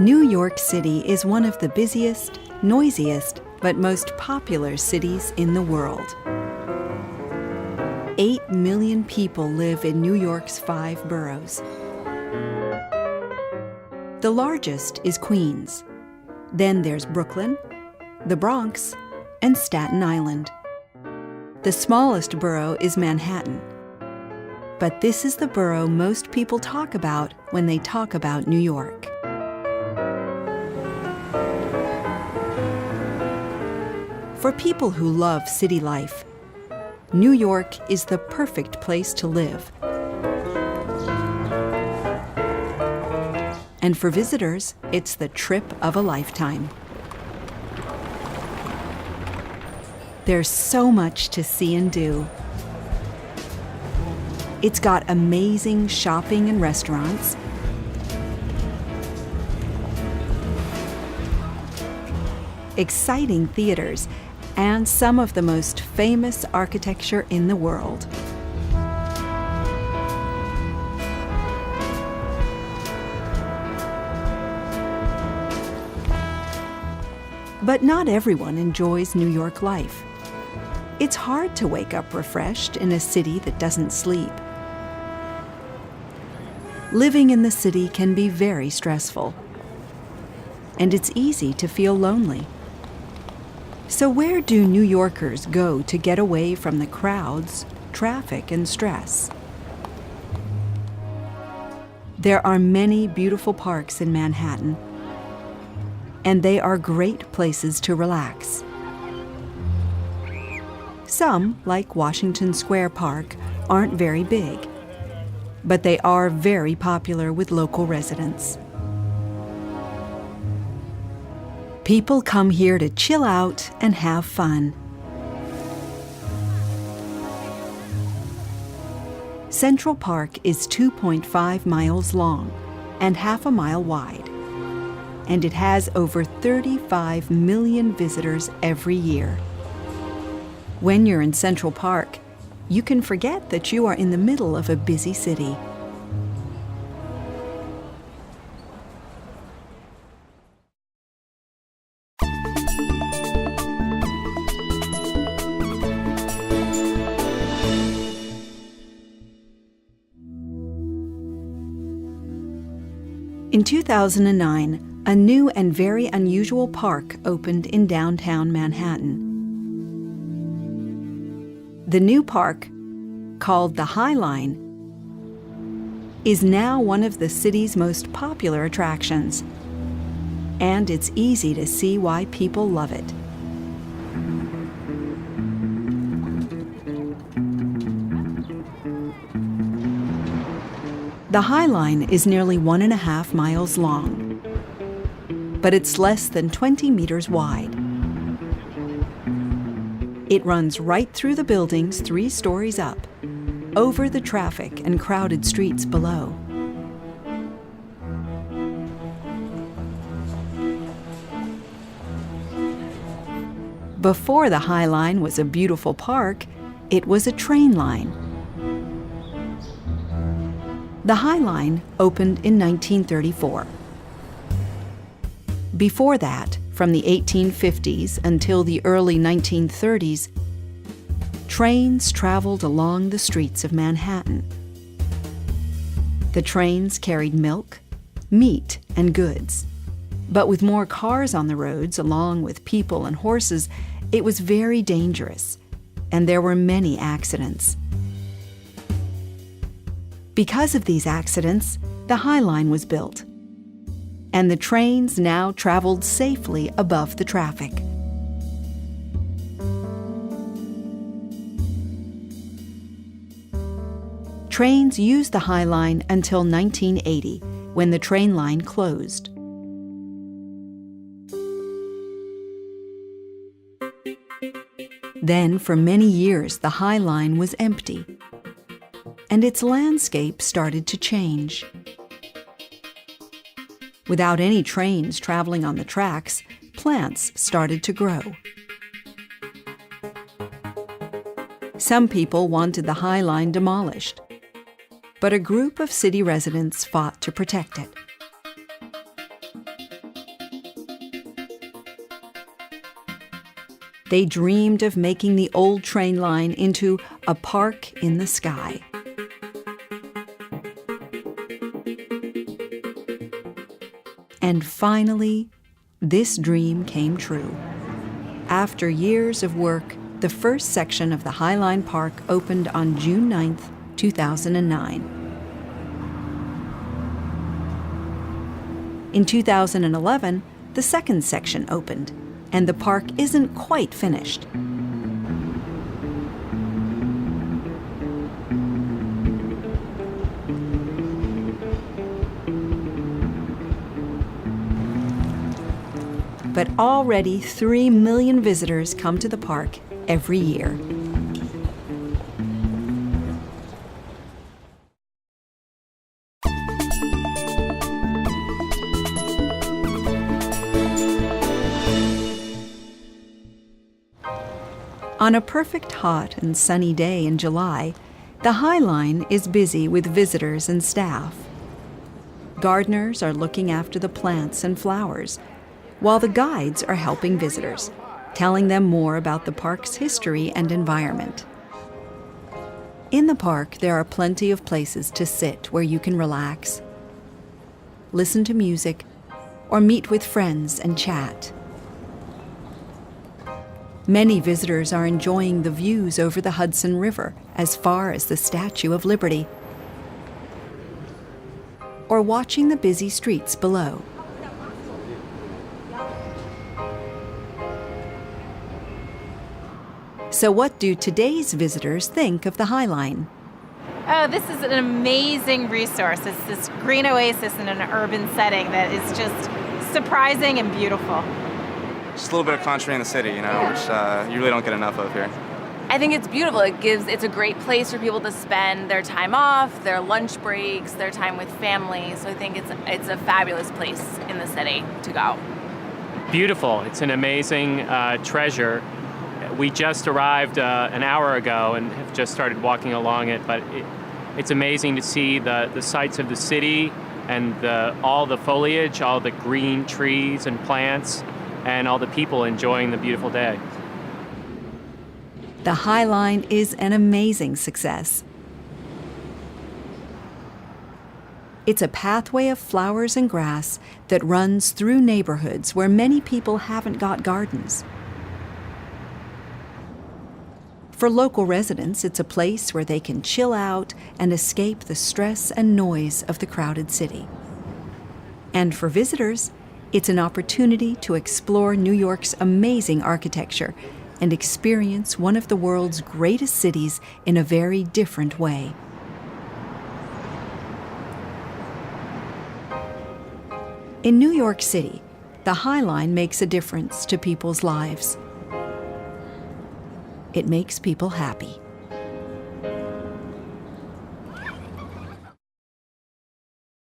New York City is one of the busiest, noisiest, but most popular cities in the world. 8 million people live in New York's 5 boroughs. The largest is Queens. Then there's Brooklyn, the Bronx, and Staten Island. The smallest borough is Manhattan. But this is the borough most people talk about when they talk about New York. For people who love city life, New York is the perfect place to live. And for visitors, it's the trip of a lifetime. There's so much to see and do. It's got amazing shopping and restaurants, exciting theaters, and some of the most famous architecture in the world. But not everyone enjoys New York life. It's hard to wake up refreshed in a city that doesn't sleep. Living in the city can be very stressful, and it's easy to feel lonely. So where do New Yorkers go to get away from the crowds, traffic, and stress? There are many beautiful parks in Manhattan, and they are great places to relax. Some, like Washington Square Park, aren't very big, but they are very popular with local residents. People come here to chill out and have fun. Central Park is 2.5 miles long and half a mile wide, and it has over 35 million visitors every year. When you're in Central Park, you can forget that you are in the middle of a busy city. In 2009, a new and very unusual park opened in downtown Manhattan. The new park, called the High Line, is now one of the city's most popular attractions, and it's easy to see why people love it. The High Line is nearly 1.5 miles long, but it's less than 20 meters wide. It runs right through the buildings 3 stories up, over the traffic and crowded streets below. Before the High Line was a beautiful park, it was a train line. The High Line opened in 1934. Before that, from the 1850s until the early 1930s, trains traveled along the streets of Manhattan. The trains carried milk, meat, and goods. But with more cars on the roads, along with people and horses, it was very dangerous, and there were many accidents. Because of these accidents, the High Line was built, and the trains now traveled safely above the traffic. Trains used the High Line until 1980, when the train line closed. Then, for many years, the High Line was empty, and its landscape started to change. Without any trains traveling on the tracks, plants started to grow. Some people wanted the High Line demolished, but a group of city residents fought to protect it. They dreamed of making the old train line into a park in the sky. And finally, this dream came true. After years of work, the first section of the High Line Park opened on June 9, 2009. In 2011, the second section opened, and the park isn't quite finished. But already 3 million visitors come to the park every year. On a perfect hot and sunny day in July, the High Line is busy with visitors and staff. Gardeners are looking after the plants and flowers, while the guides are helping visitors, telling them more about the park's history and environment. In the park, there are plenty of places to sit where you can relax, listen to music, or meet with friends and chat. Many visitors are enjoying the views over the Hudson River as far as the Statue of Liberty, or watching the busy streets below. So what do today's visitors think of the High Line? Oh, this is an amazing resource. It's this green oasis in an urban setting that is just surprising and beautiful. Just a little bit of country in the city, which you really don't get enough of here. I think it's beautiful. It's a great place for people to spend their time off, their lunch breaks, their time with family. So I think it's a fabulous place in the city to go. Beautiful. It's an amazing treasure. We just arrived an hour ago and have just started walking along it, but it's amazing to see the sights of the city and all the foliage, all the green trees and plants, and all the people enjoying the beautiful day. The High Line is an amazing success. It's a pathway of flowers and grass that runs through neighborhoods where many people haven't got gardens. For local residents, it's a place where they can chill out and escape the stress and noise of the crowded city. And for visitors, it's an opportunity to explore New York's amazing architecture and experience one of the world's greatest cities in a very different way. In New York City, the High Line makes a difference to people's lives. It makes people happy.